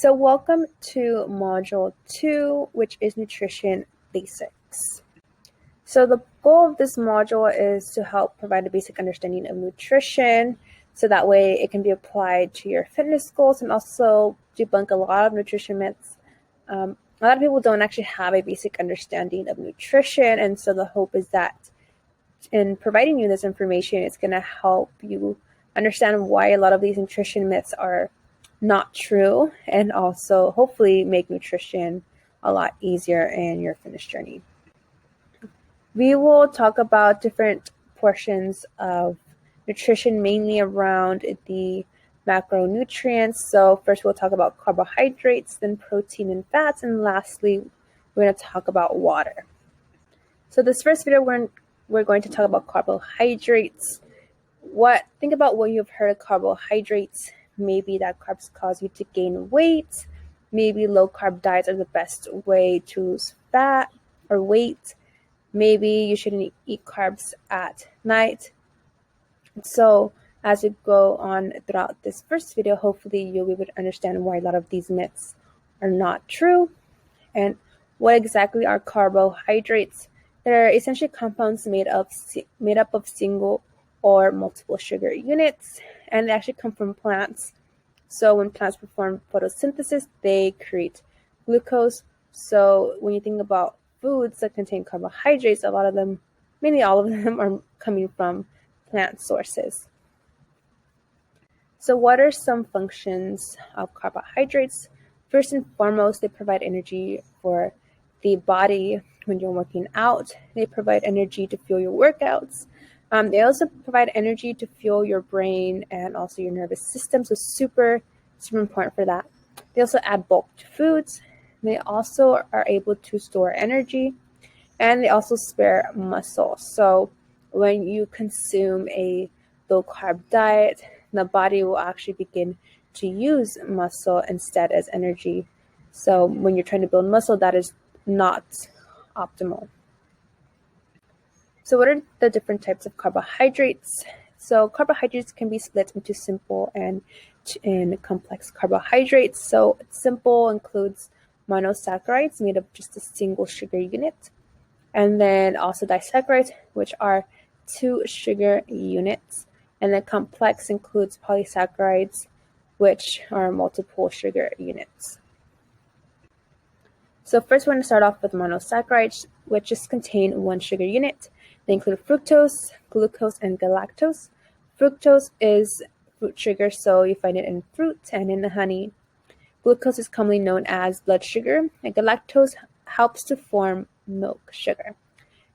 So welcome to Module 2, which is Nutrition Basics. So the goal of this module is to help provide a basic understanding of nutrition, so that way it can be applied to your fitness goals and also debunk a lot of nutrition myths. A lot of people don't actually have a basic understanding of nutrition, and so the hope is that in providing you this information, it's going to help you understand why a lot of these nutrition myths are not true, and also hopefully make nutrition a lot easier in your fitness journey. We will talk about different portions of nutrition, mainly around the macronutrients. So first we'll talk about carbohydrates, then protein and fats, and lastly we're going to talk about water. So this first video we're going to talk about carbohydrates. Think about what you've heard of carbohydrates. Maybe that carbs cause you to gain weight. Maybe low carb diets are the best way to lose fat or weight. Maybe you shouldn't eat carbs at night. So as we go on throughout this first video, hopefully you'll be able to understand why a lot of these myths are not true and what exactly are carbohydrates. They're essentially compounds made up of single or multiple sugar units, and they actually come from plants. So when plants perform photosynthesis, they create glucose. So when you think about foods that contain carbohydrates, a lot of them, mainly all of them, are coming from plant sources. So what are some functions of carbohydrates? First and foremost, they provide energy for the body when you're working out. They provide energy to fuel your workouts. They also provide energy to fuel your brain and also your nervous system. So super important for that. They also add bulk to foods. They also are able to store energy, and they also spare muscle. So when you consume a low carb diet, the body will actually begin to use muscle instead as energy. So when you're trying to build muscle, that is not optimal. So what are the different types of carbohydrates? So carbohydrates can be split into simple and complex carbohydrates. So simple includes monosaccharides made of just a single sugar unit, and then also disaccharides, which are 2 sugar units, and then complex includes polysaccharides, which are multiple sugar units. So first we're going to start off with monosaccharides, which just contain 1 sugar unit. They include fructose, glucose, and galactose. Fructose is fruit sugar, so you find it in fruit and in the honey. Glucose is commonly known as blood sugar, and galactose helps to form milk sugar.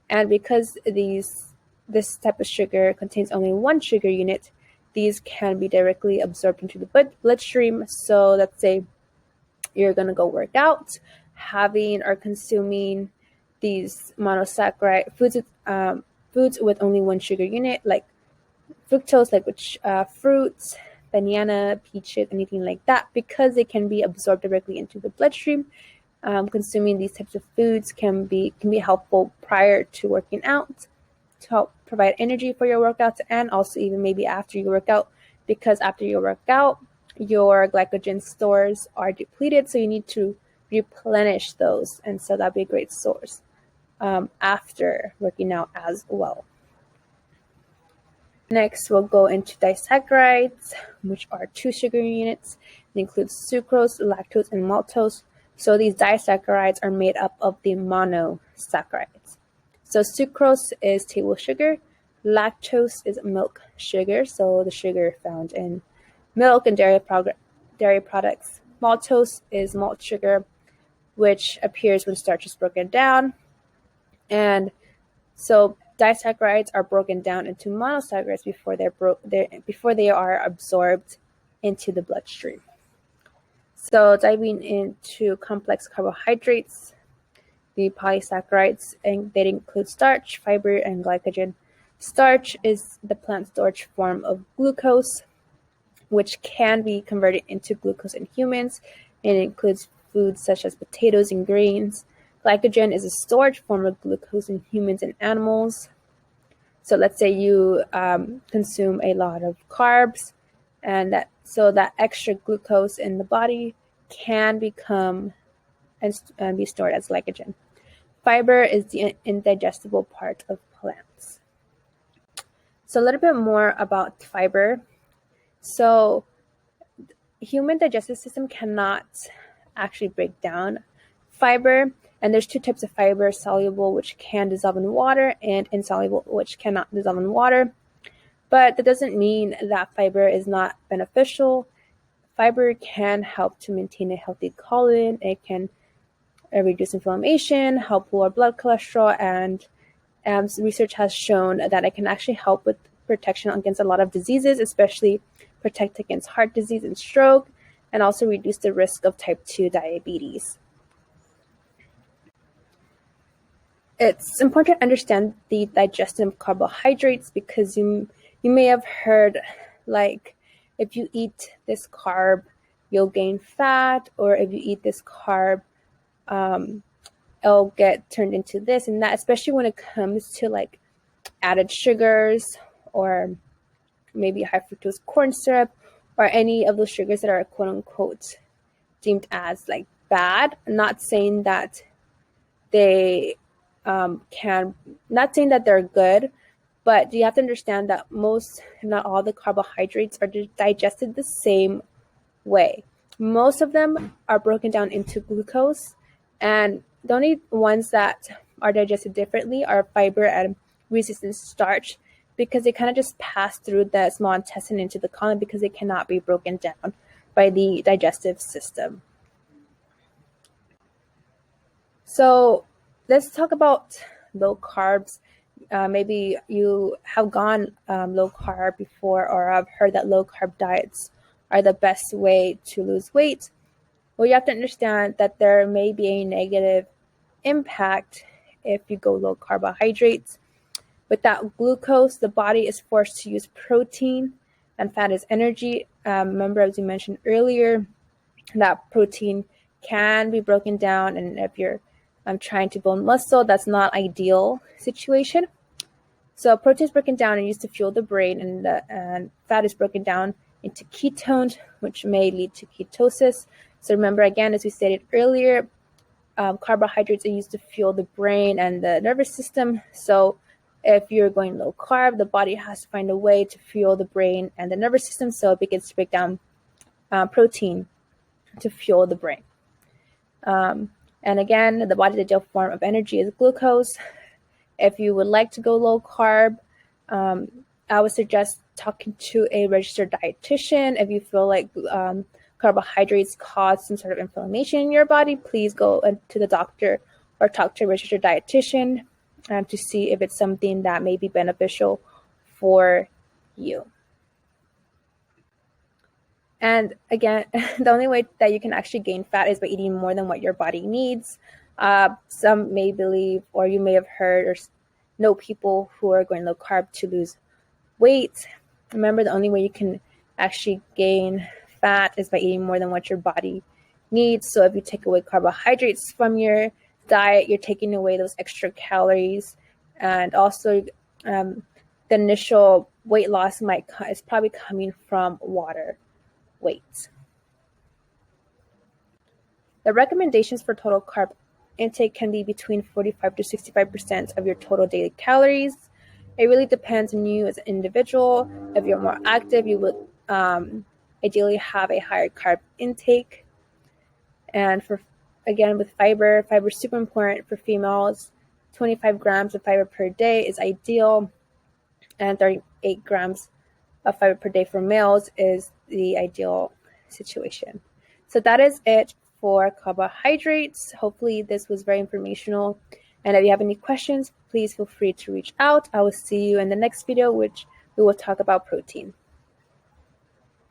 And because this type of sugar contains only 1 sugar unit, these can be directly absorbed into the bloodstream. So let's say you're going to go work out, having or consuming these monosaccharide foods with only 1 sugar unit, like fructose, like which fruits, banana, peaches, anything like that, because they can be absorbed directly into the bloodstream. Consuming these types of foods can be helpful prior to working out to help provide energy for your workouts, and also even maybe after you work out, because after you work out, your glycogen stores are depleted, so you need to replenish those, and so that'd be a great source after working out as well. Next, we'll go into disaccharides, which are 2 sugar units. They include sucrose, lactose, and maltose. So these disaccharides are made up of the monosaccharides. So sucrose is table sugar, lactose is milk sugar, so the sugar found in milk and dairy products. Maltose is malt sugar, which appears when starch is broken down. And so disaccharides are broken down into monosaccharides before they are absorbed into the bloodstream. So diving into complex carbohydrates, the polysaccharides, and they include starch, fiber, and glycogen. Starch is the plant storage form of glucose, which can be converted into glucose in humans, and it includes foods such as potatoes and grains. Glycogen is a storage form of glucose in humans and animals. So let's say you consume a lot of carbs, and that extra glucose in the body can become and be stored as glycogen. Fiber is the indigestible part of plants. So a little bit more about fiber. So human digestive system cannot actually break down fiber, and there's two types of fiber: soluble, which can dissolve in water, and insoluble, which cannot dissolve in water. But that doesn't mean that fiber is not beneficial. Fiber can help to maintain a healthy colon. It can reduce inflammation, help lower blood cholesterol, and research has shown that it can actually help with protection against a lot of diseases, especially protect against heart disease and stroke, and also reduce the risk of type 2 diabetes. It's important to understand the digestion of carbohydrates because you may have heard, like, if you eat this carb, you'll gain fat, or if you eat this carb, it'll get turned into this and that, especially when it comes to like added sugars or maybe high fructose corn syrup or any of those sugars that are quote unquote deemed as like bad. Not saying that they not saying that they're good, but you have to understand that most, if not all, the carbohydrates are digested the same way. Most of them are broken down into glucose, and the only ones that are digested differently are fiber and resistant starch, because they kind of just pass through the small intestine into the colon because they cannot be broken down by the digestive system. So let's talk about low carbs. Maybe you have gone low carb before, or have heard that low carb diets are the best way to lose weight. Well, you have to understand that there may be a negative impact if you go low carbohydrates. Without glucose, the body is forced to use protein, and fat is energy. Remember, as you mentioned earlier, that protein can be broken down, and if you're trying to build muscle, that's not ideal situation. So protein is broken down and used to fuel the brain, and fat is broken down into ketones, which may lead to ketosis. So remember, again, as we stated earlier, carbohydrates are used to fuel the brain and the nervous system. So if you're going low carb, the body has to find a way to fuel the brain and the nervous system, so it begins to break down protein to fuel the brain. And again, the body's ideal form of energy is glucose. If you would like to go low carb, I would suggest talking to a registered dietitian. If you feel like carbohydrates cause some sort of inflammation in your body, please go to the doctor or talk to a registered dietitian to see if it's something that may be beneficial for you. And again, the only way that you can actually gain fat is by eating more than what your body needs. Some may believe, or you may have heard or know people who are going low carb to lose weight. Remember, the only way you can actually gain fat is by eating more than what your body needs. So if you take away carbohydrates from your diet, you're taking away those extra calories, and also the initial weight loss is probably coming from water weight. The recommendations for total carb intake can be between 45 to 65% of your total daily calories. It really depends on you as an individual. If you're more active, you would ideally have a higher carb intake. And with fiber is super important for females. 25 grams of fiber per day is ideal, and 38 grams of fiber per day for males is the ideal situation. So that is it for carbohydrates. Hopefully this was very informational. And if you have any questions, please feel free to reach out. I will see you in the next video, which we will talk about protein.